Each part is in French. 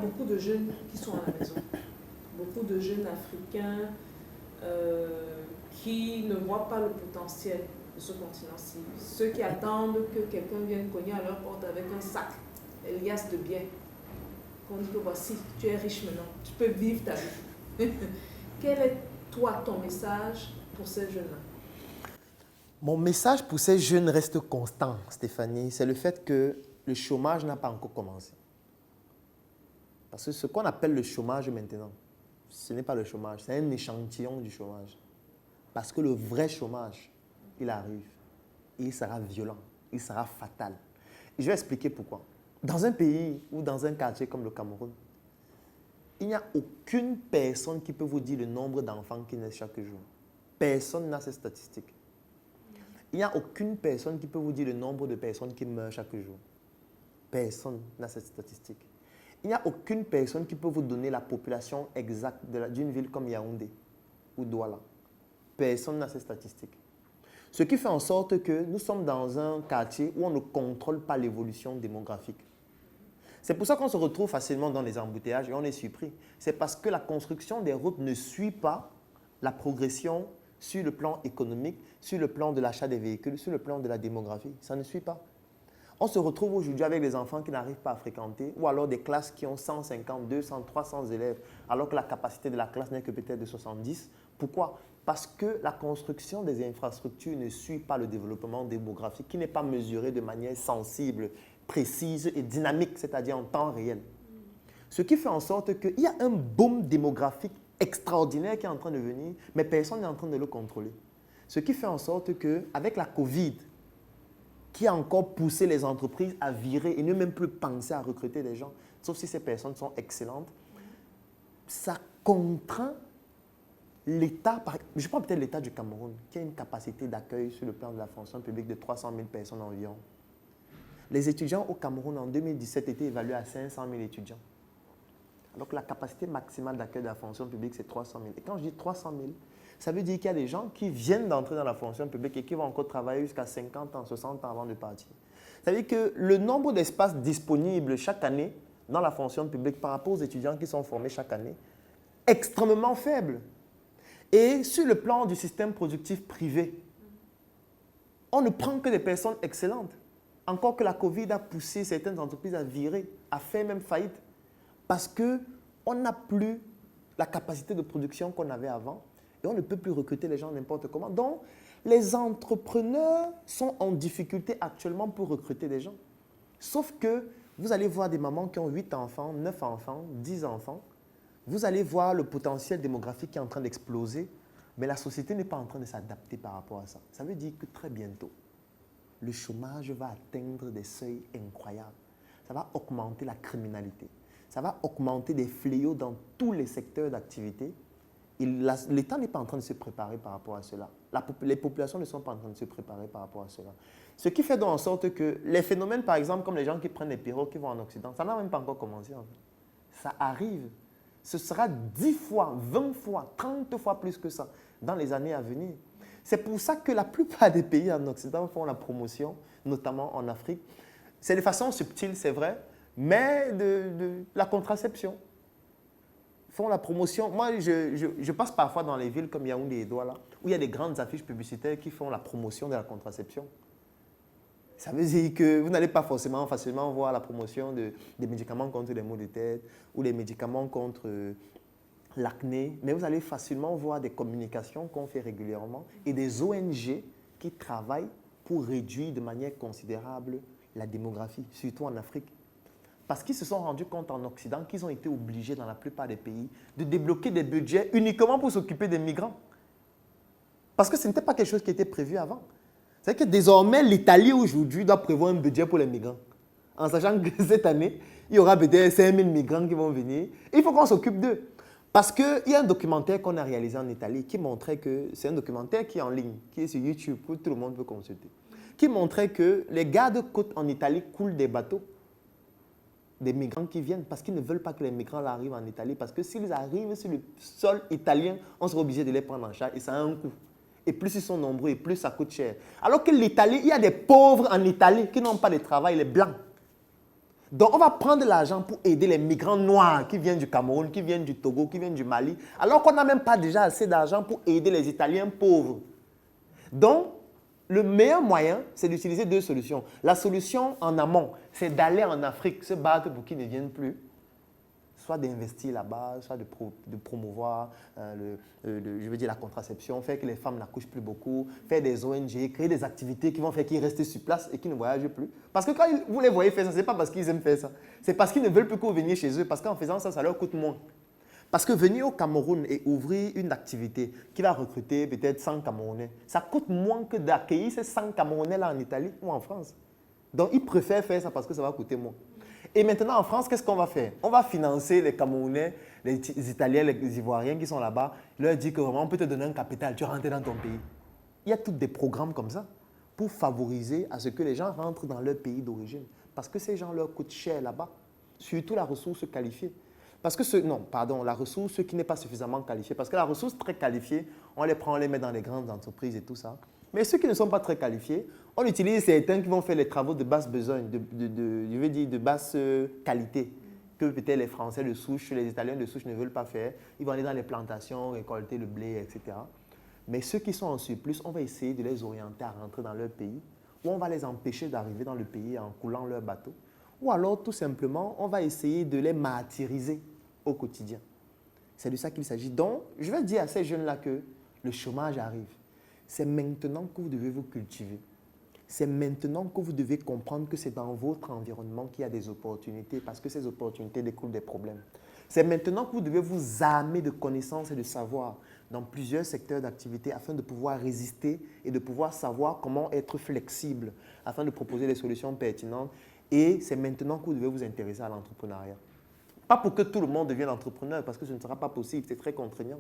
beaucoup de jeunes qui sont à la maison. Beaucoup de jeunes africains qui ne voient pas le potentiel de ce continent-ci. Ceux qui attendent que quelqu'un vienne cogner à leur porte avec un sac, Elias de biens. Qu'on dit que voici, tu es riche maintenant, tu peux vivre ta vie. Quel est, toi, ton message pour ces jeunes-là? Mon message pour ces jeunes reste constant, Stéphanie. C'est le fait que le chômage n'a pas encore commencé. Parce que ce qu'on appelle le chômage maintenant, ce n'est pas le chômage, c'est un échantillon du chômage. Parce que le vrai chômage, il arrive. Et il sera violent, il sera fatal. Et je vais expliquer pourquoi. Dans un pays ou dans un quartier comme le Cameroun, il n'y a aucune personne qui peut vous dire le nombre d'enfants qui naissent chaque jour. Personne n'a ces statistiques. Il n'y a aucune personne qui peut vous dire le nombre de personnes qui meurent chaque jour. Personne n'a cette statistique. Il n'y a aucune personne qui peut vous donner la population exacte d'une ville comme Yaoundé ou Douala. Personne n'a ces statistiques. Ce qui fait en sorte que nous sommes dans un quartier où on ne contrôle pas l'évolution démographique. C'est pour ça qu'on se retrouve facilement dans les embouteillages et on est surpris. C'est parce que la construction des routes ne suit pas la progression sur le plan économique, sur le plan de l'achat des véhicules, sur le plan de la démographie. Ça ne suit pas. On se retrouve aujourd'hui avec des enfants qui n'arrivent pas à fréquenter ou alors des classes qui ont 150, 200, 300 élèves alors que la capacité de la classe n'est que peut-être de 70. Pourquoi? Parce que la construction des infrastructures ne suit pas le développement démographique qui n'est pas mesuré de manière sensible, précise et dynamique, c'est-à-dire en temps réel. Ce qui fait en sorte qu'il y a un boom démographique extraordinaire qui est en train de venir, mais personne n'est en train de le contrôler. Ce qui fait en sorte qu'avec la COVID, qui a encore poussé les entreprises à virer et ne même plus penser à recruter des gens, sauf si ces personnes sont excellentes, ça contraint l'État, je prends peut-être l'État du Cameroun, qui a une capacité d'accueil sur le plan de la fonction publique de 300 000 personnes environ. Les étudiants au Cameroun en 2017 étaient évalués à 500 000 étudiants. Donc la capacité maximale d'accueil de la fonction publique, c'est 300 000. Et quand je dis 300 000, ça veut dire qu'il y a des gens qui viennent d'entrer dans la fonction publique et qui vont encore travailler jusqu'à 50 ans, 60 ans avant de partir. Ça veut dire que le nombre d'espaces disponibles chaque année dans la fonction publique par rapport aux étudiants qui sont formés chaque année est extrêmement faible. Et sur le plan du système productif privé, on ne prend que des personnes excellentes. Encore que la COVID a poussé certaines entreprises à virer, à faire même faillite, parce qu'on n'a plus la capacité de production qu'on avait avant et on ne peut plus recruter les gens n'importe comment. Donc, les entrepreneurs sont en difficulté actuellement pour recruter des gens. Sauf que vous allez voir des mamans qui ont 8 enfants, 9 enfants, 10 enfants. Vous allez voir le potentiel démographique qui est en train d'exploser, mais la société n'est pas en train de s'adapter par rapport à ça. Ça veut dire que très bientôt, le chômage va atteindre des seuils incroyables. Ça va augmenter la criminalité. Ça va augmenter des fléaux dans tous les secteurs d'activité. L'État n'est pas en train de se préparer par rapport à cela. Les populations ne sont pas en train de se préparer par rapport à cela. Ce qui fait donc en sorte que les phénomènes, par exemple, comme les gens qui prennent les pirogues, qui vont en Occident, ça n'a même pas encore commencé. En fait. Ça arrive. Ce sera 10 fois, 20 fois, 30 fois plus que ça dans les années à venir. C'est pour ça que la plupart des pays en Occident font la promotion, notamment en Afrique. C'est de façon subtile, c'est vrai, mais de la contraception. Font la promotion. Moi, je passe parfois dans les villes comme Yaoundé et Douala, où il y a des grandes affiches publicitaires qui font la promotion de la contraception. Ça veut dire que vous n'allez pas forcément facilement voir la promotion des médicaments contre les maux de tête ou les médicaments contre l'acné, mais vous allez facilement voir des communications qu'on fait régulièrement et des ONG qui travaillent pour réduire de manière considérable la démographie, surtout en Afrique. Parce qu'ils se sont rendus compte en Occident qu'ils ont été obligés dans la plupart des pays de débloquer des budgets uniquement pour s'occuper des migrants. Parce que ce n'était pas quelque chose qui était prévu avant. C'est que désormais, l'Italie aujourd'hui doit prévoir un budget pour les migrants. En sachant que cette année, il y aura peut-être 5 000 migrants qui vont venir. Et il faut qu'on s'occupe d'eux. Parce qu'il y a un documentaire qu'on a réalisé en Italie qui montrait que, c'est un documentaire qui est en ligne, qui est sur YouTube, que tout le monde peut consulter, qui montrait que les gardes-côtes en Italie coulent des bateaux, des migrants qui viennent, parce qu'ils ne veulent pas que les migrants arrivent en Italie, parce que s'ils arrivent sur le sol italien, on sera obligé de les prendre en charge et ça a un coût. Et plus ils sont nombreux, et plus ça coûte cher. Alors que l'Italie, il y a des pauvres en Italie qui n'ont pas de travail, les blancs. Donc, on va prendre l'argent pour aider les migrants noirs qui viennent du Cameroun, qui viennent du Togo, qui viennent du Mali, alors qu'on n'a même pas déjà assez d'argent pour aider les Italiens pauvres. Donc, le meilleur moyen, c'est d'utiliser deux solutions. La solution en amont, c'est d'aller en Afrique, se battre pour qu'ils ne viennent plus, soit d'investir là-bas, soit de promouvoir je veux dire la contraception, faire que les femmes n'accouchent plus beaucoup, faire des ONG, créer des activités qui vont faire qu'ils restent sur place et qu'ils ne voyagent plus. Parce que quand vous les voyez faire ça, ce n'est pas parce qu'ils aiment faire ça. C'est parce qu'ils ne veulent plus que vous veniez chez eux, parce qu'en faisant ça, ça leur coûte moins. Parce que venir au Cameroun et ouvrir une activité qui va recruter peut-être 100 Camerounais, ça coûte moins que d'accueillir ces 100 Camerounais-là en Italie ou en France. Donc, ils préfèrent faire ça parce que ça va coûter moins. Et maintenant, en France, qu'est-ce qu'on va faire? On va financer les Camerounais, les Italiens, les Ivoiriens qui sont là-bas, leur dire que vraiment, on peut te donner un capital, tu rentres dans ton pays. Il y a tous des programmes comme ça pour favoriser à ce que les gens rentrent dans leur pays d'origine. Parce que ces gens leur coûtent cher là-bas, surtout la ressource qualifiée. Parce que la ressource qui n'est pas suffisamment qualifiée. Parce que la ressource très qualifiée, on les prend, on les met dans les grandes entreprises et tout ça. Mais ceux qui ne sont pas très qualifiés, on utilise certains qui vont faire les travaux de basse besogne, je veux dire de basse qualité, que peut-être les Français de souche, les Italiens de souche ne veulent pas faire. Ils vont aller dans les plantations, récolter le blé, etc. Mais ceux qui sont en surplus, on va essayer de les orienter à rentrer dans leur pays, ou on va les empêcher d'arriver dans le pays en coulant leur bateau, ou alors tout simplement, on va essayer de les martyriser au quotidien. C'est de ça qu'il s'agit. Donc, je vais dire à ces jeunes-là que le chômage arrive. C'est maintenant que vous devez vous cultiver. C'est maintenant que vous devez comprendre que c'est dans votre environnement qu'il y a des opportunités parce que ces opportunités découlent des problèmes. C'est maintenant que vous devez vous armer de connaissances et de savoir dans plusieurs secteurs d'activité afin de pouvoir résister et de pouvoir savoir comment être flexible afin de proposer des solutions pertinentes. Et c'est maintenant que vous devez vous intéresser à l'entrepreneuriat. Pas pour que tout le monde devienne entrepreneur, parce que ce ne sera pas possible, c'est très contraignant.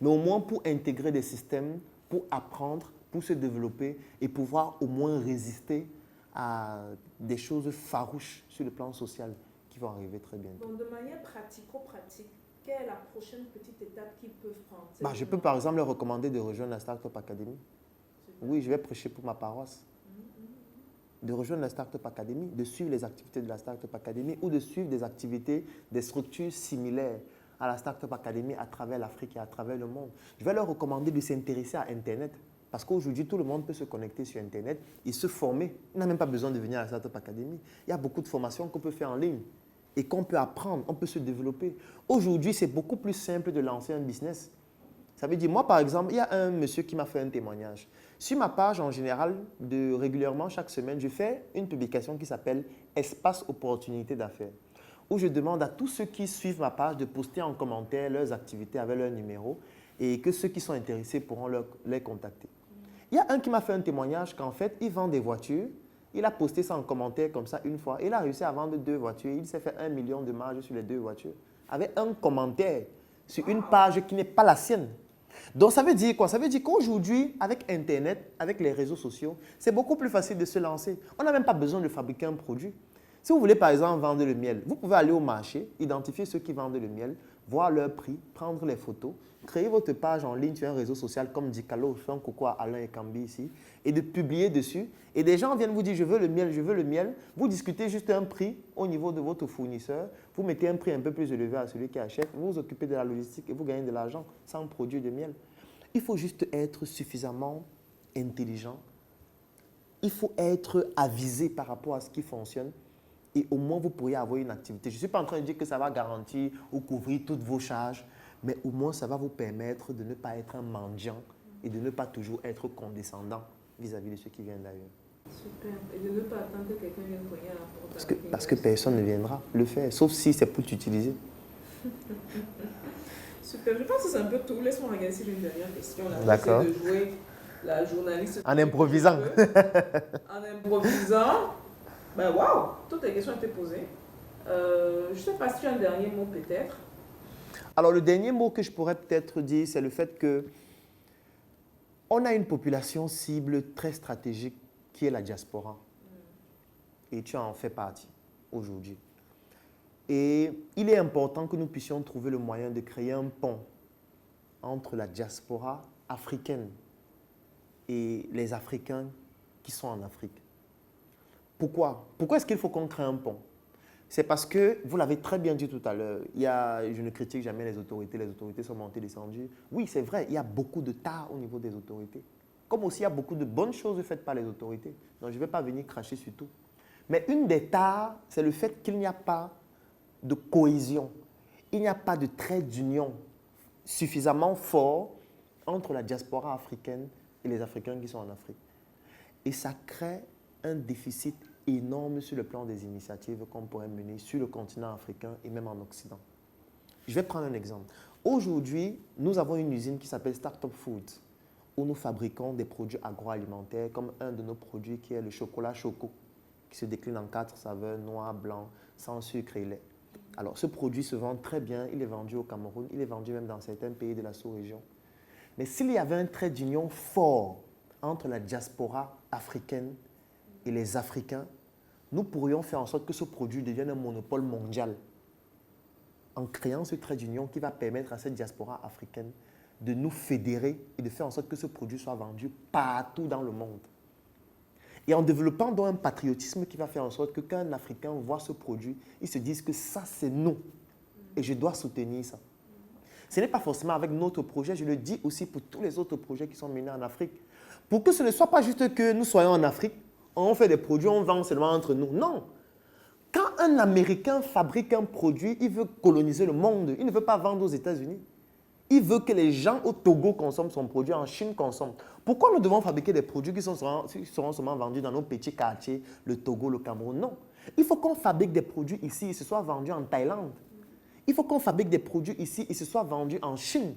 Mais au moins pour intégrer des systèmes, pour apprendre, pour se développer et pouvoir au moins résister à des choses farouches sur le plan social qui vont arriver très bientôt. Donc de manière pratico-pratique, quelle est la prochaine petite étape qu'ils peuvent prendre? Je peux par exemple leur recommander de rejoindre la Startup Academy. Oui, je vais prêcher pour ma paroisse. De rejoindre la Startup Academy, de suivre les activités de la Startup Academy ou de suivre des activités, des structures similaires à la Startup Academy à travers l'Afrique et à travers le monde. Je vais leur recommander de s'intéresser à Internet parce qu'aujourd'hui, tout le monde peut se connecter sur Internet et se former. Il n'a même pas besoin de venir à la Startup Academy. Il y a beaucoup de formations qu'on peut faire en ligne et qu'on peut apprendre, on peut se développer. Aujourd'hui, c'est beaucoup plus simple de lancer un business. Ça veut dire, moi par exemple, il y a un monsieur qui m'a fait un témoignage. Sur ma page, en général, régulièrement, chaque semaine, je fais une publication qui s'appelle « Espace opportunité d'affaires » où je demande à tous ceux qui suivent ma page de poster en commentaire leurs activités avec leur numéro et que ceux qui sont intéressés pourront les contacter. Il y a un qui m'a fait un témoignage qu'en fait, il vend des voitures. Il a posté ça en commentaire comme ça une fois. Il a réussi à vendre 2 voitures. Il s'est fait 1 million de marge sur les 2 voitures avec un commentaire sur une page qui n'est pas la sienne. Donc, ça veut dire quoi? Ça veut dire qu'aujourd'hui, avec Internet, avec les réseaux sociaux, c'est beaucoup plus facile de se lancer. On n'a même pas besoin de fabriquer un produit. Si vous voulez, par exemple, vendre le miel, vous pouvez aller au marché, identifier ceux qui vendent le miel, voir leur prix, prendre les photos, créer votre page en ligne sur un réseau social comme Dicalo, je fais un coucou à Alain et Cambi ici, et de publier dessus. Et des gens viennent vous dire, je veux le miel, je veux le miel. Vous discutez juste un prix au niveau de votre fournisseur. Vous mettez un prix un peu plus élevé à celui qui achète. Vous vous occupez de la logistique et vous gagnez de l'argent sans produire de miel. Il faut juste être suffisamment intelligent. Il faut être avisé par rapport à ce qui fonctionne. Et au moins, vous pourriez avoir une activité. Je ne suis pas en train de dire que ça va garantir ou couvrir toutes vos charges, mais au moins, ça va vous permettre de ne pas être un mendiant et de ne pas toujours être condescendant vis-à-vis de ceux qui viennent d'ailleurs. Super. Et de ne pas attendre que quelqu'un vienne cogner à la porte. Parce que personne ne viendra le faire, sauf si c'est pour t'utiliser. Super. Je pense que c'est un peu tout. Laisse-moi regarder si j'ai une dernière question. D'accord. J'essaie de jouer la journaliste. En improvisant. En improvisant. Ben waouh, toutes les questions ont été posées. Je ne sais pas si tu as un dernier mot peut-être. Alors le dernier mot que je pourrais peut-être dire, c'est le fait que on a une population cible très stratégique qui est la diaspora. Et tu en fais partie aujourd'hui. Et il est important que nous puissions trouver le moyen de créer un pont entre la diaspora africaine et les Africains qui sont en Afrique. Pourquoi? Pourquoi est-ce qu'il faut qu'on crée un pont? C'est parce que, vous l'avez très bien dit tout à l'heure, je ne critique jamais les autorités sont montées, descendues. Oui, c'est vrai, il y a beaucoup de tard au niveau des autorités. Comme aussi, il y a beaucoup de bonnes choses faites par les autorités. Donc, je ne vais pas venir cracher sur tout. Mais une des tares, c'est le fait qu'il n'y a pas de cohésion. Il n'y a pas de trait d'union suffisamment fort entre la diaspora africaine et les Africains qui sont en Afrique. Et ça crée un déficit énorme sur le plan des initiatives qu'on pourrait mener sur le continent africain et même en Occident. Je vais prendre un exemple. Aujourd'hui, nous avons une usine qui s'appelle Startup Foods, où nous fabriquons des produits agroalimentaires, comme un de nos produits qui est le chocolat Choco, qui se décline en 4 saveurs, noir, blanc, sans sucre et lait. Alors, ce produit se vend très bien, il est vendu au Cameroun, il est vendu même dans certains pays de la sous-région. Mais s'il y avait un trait d'union fort entre la diaspora africaine et les Africains, nous pourrions faire en sorte que ce produit devienne un monopole mondial en créant ce trait d'union qui va permettre à cette diaspora africaine de nous fédérer et de faire en sorte que ce produit soit vendu partout dans le monde. Et en développant donc un patriotisme qui va faire en sorte que quand un Africain voit ce produit, il se dise que ça, c'est nous et je dois soutenir ça. Ce n'est pas forcément avec notre projet, je le dis aussi pour tous les autres projets qui sont menés en Afrique. Pour que ce ne soit pas juste que nous soyons en Afrique, on fait des produits, on vend seulement entre nous. Non. Quand un Américain fabrique un produit, il veut coloniser le monde. Il ne veut pas vendre aux États-Unis. Il veut que les gens au Togo consomment son produit, en Chine consomment. Pourquoi nous devons fabriquer des produits qui seront seulement vendus dans nos petits quartiers, le Togo, le Cameroun? Non. Il faut qu'on fabrique des produits ici et ce soit vendu en Thaïlande. Il faut qu'on fabrique des produits ici et ce soit vendu en Chine.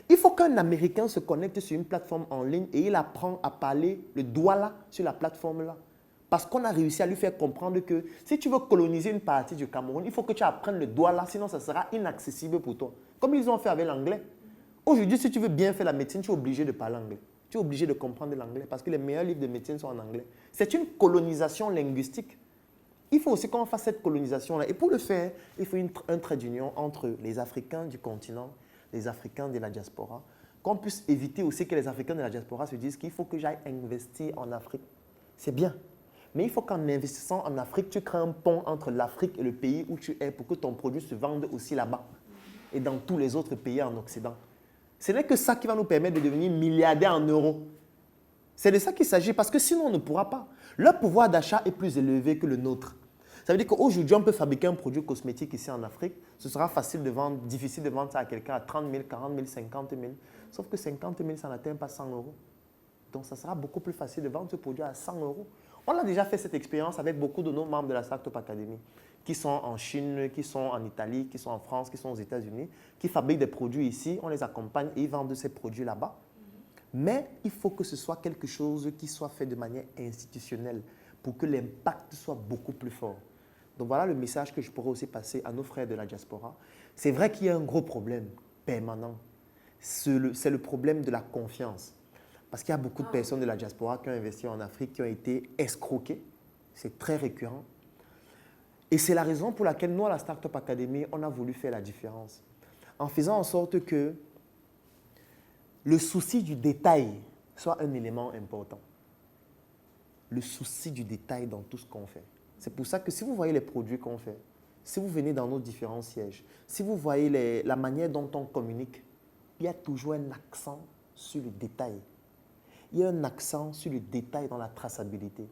Il faut qu'un Américain se connecte sur une plateforme en ligne et il apprend à parler le douala sur la plateforme là. Parce qu'on a réussi à lui faire comprendre que si tu veux coloniser une partie du Cameroun, il faut que tu apprennes le douala, sinon ça sera inaccessible pour toi. Comme ils ont fait avec l'anglais. Aujourd'hui, si tu veux bien faire la médecine, tu es obligé de parler anglais. Tu es obligé de comprendre l'anglais parce que les meilleurs livres de médecine sont en anglais. C'est une colonisation linguistique. Il faut aussi qu'on fasse cette colonisation-là. Et pour le faire, il faut un trait d'union entre les Africains du continent, les Africains de la diaspora, qu'on puisse éviter aussi que les Africains de la diaspora se disent qu'il faut que j'aille investir en Afrique. C'est bien. Mais il faut qu'en investissant en Afrique, tu crées un pont entre l'Afrique et le pays où tu es pour que ton produit se vende aussi là-bas et dans tous les autres pays en Occident. Ce n'est que ça qui va nous permettre de devenir milliardaires en euros. C'est de ça qu'il s'agit parce que sinon on ne pourra pas. Leur pouvoir d'achat est plus élevé que le nôtre. Ça veut dire qu'aujourd'hui, on peut fabriquer un produit cosmétique ici en Afrique. Ce sera facile de vendre, difficile de vendre ça à quelqu'un à 30 000, 40 000, 50 000. Sauf que 50 000, ça n'atteint pas 100 euros. Donc, ça sera beaucoup plus facile de vendre ce produit à 100 euros. On a déjà fait cette expérience avec beaucoup de nos membres de la Startup Academy qui sont en Chine, qui sont en Italie, qui sont en France, qui sont aux États-Unis, qui fabriquent des produits ici. On les accompagne et ils vendent ces produits là-bas. Mais il faut que ce soit quelque chose qui soit fait de manière institutionnelle pour que l'impact soit beaucoup plus fort. Donc voilà le message que je pourrais aussi passer à nos frères de la diaspora. C'est vrai qu'il y a un gros problème permanent. C'est le problème de la confiance. Parce qu'il y a beaucoup de personnes de la diaspora qui ont investi en Afrique, qui ont été escroquées. C'est très récurrent. Et c'est la raison pour laquelle nous, à la Startup Academy, on a voulu faire la différence. En faisant en sorte que le souci du détail soit un élément important. Le souci du détail dans tout ce qu'on fait. C'est pour ça que si vous voyez les produits qu'on fait, si vous venez dans nos différents sièges, si vous voyez la manière dont on communique, il y a toujours un accent sur le détail. Il y a un accent sur le détail dans la traçabilité.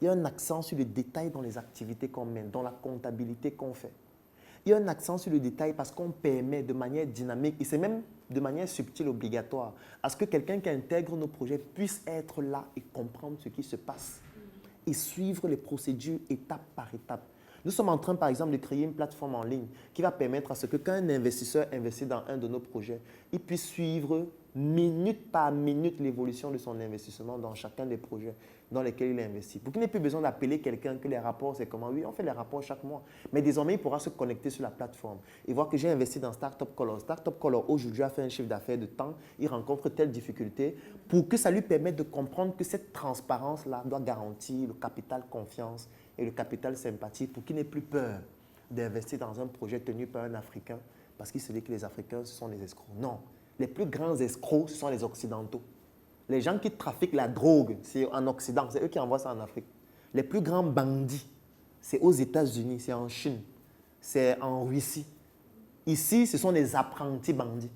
Il y a un accent sur le détail dans les activités qu'on mène, dans la comptabilité qu'on fait. Il y a un accent sur le détail parce qu'on permet de manière dynamique, et c'est même de manière subtile obligatoire, à ce que quelqu'un qui intègre nos projets puisse être là et comprendre ce qui se passe et suivre les procédures étape par étape. Nous sommes en train, par exemple, de créer une plateforme en ligne qui va permettre à ce que quand un investisseur investit dans un de nos projets, il puisse suivre minute par minute l'évolution de son investissement dans chacun des projets dans lesquels il investit. Pour qu'il n'ait plus besoin d'appeler quelqu'un que les rapports, c'est comment? Oui, on fait les rapports chaque mois. Mais désormais, il pourra se connecter sur la plateforme et voir que j'ai investi dans Startup Color. Startup Color, aujourd'hui, a fait un chiffre d'affaires de temps. Il rencontre telle difficulté pour que ça lui permette de comprendre que cette transparence-là doit garantir le capital confiance et le capital sympathie pour qu'il n'ait plus peur d'investir dans un projet tenu par un Africain parce qu'il se dit que les Africains, ce sont des escrocs. Non. Les plus grands escrocs, ce sont les Occidentaux. Les gens qui trafiquent la drogue, c'est en Occident, c'est eux qui envoient ça en Afrique. Les plus grands bandits, c'est aux États-Unis, c'est en Chine, c'est en Russie. Ici, ce sont des apprentis bandits.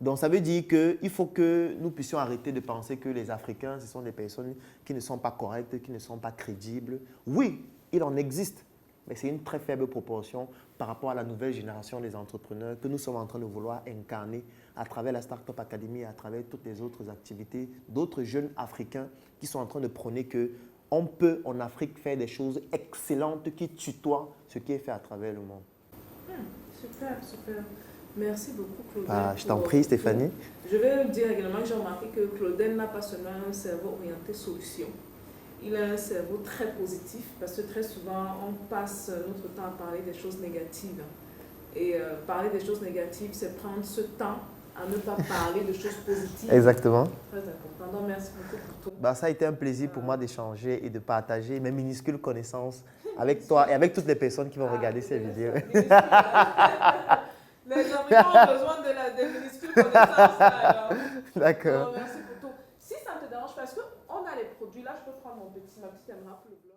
Donc, ça veut dire qu'il faut que nous puissions arrêter de penser que les Africains, ce sont des personnes qui ne sont pas correctes, qui ne sont pas crédibles. Oui, il en existe, mais c'est une très faible proportion par rapport à la nouvelle génération des entrepreneurs que nous sommes en train de vouloir incarner à travers la Startup Academy et à travers toutes les autres activités d'autres jeunes Africains qui sont en train de prôner qu'on peut en Afrique faire des choses excellentes qui tutoient ce qui est fait à travers le monde. Super, super. Merci beaucoup, Claudel. Je t'en prie, Stéphanie. Je vais dire également que j'ai remarqué que Claudel n'a pas seulement un cerveau orienté solution. Il a un cerveau très positif parce que très souvent, on passe notre temps à parler des choses négatives. Et parler des choses négatives, c'est prendre ce temps à ne pas parler de choses positives. Exactement. Très important. Donc, merci beaucoup pour tout. Ça a été un plaisir pour moi d'échanger et de partager mes minuscules connaissances avec toi et avec toutes les personnes qui vont regarder ces vidéos. Les Africains ont besoin des minuscules connaissances. D'accord. Merci pour tout. Si ça ne te dérange pas, parce qu'on a les produits, là je peux prendre ma petite caméra pour le blog.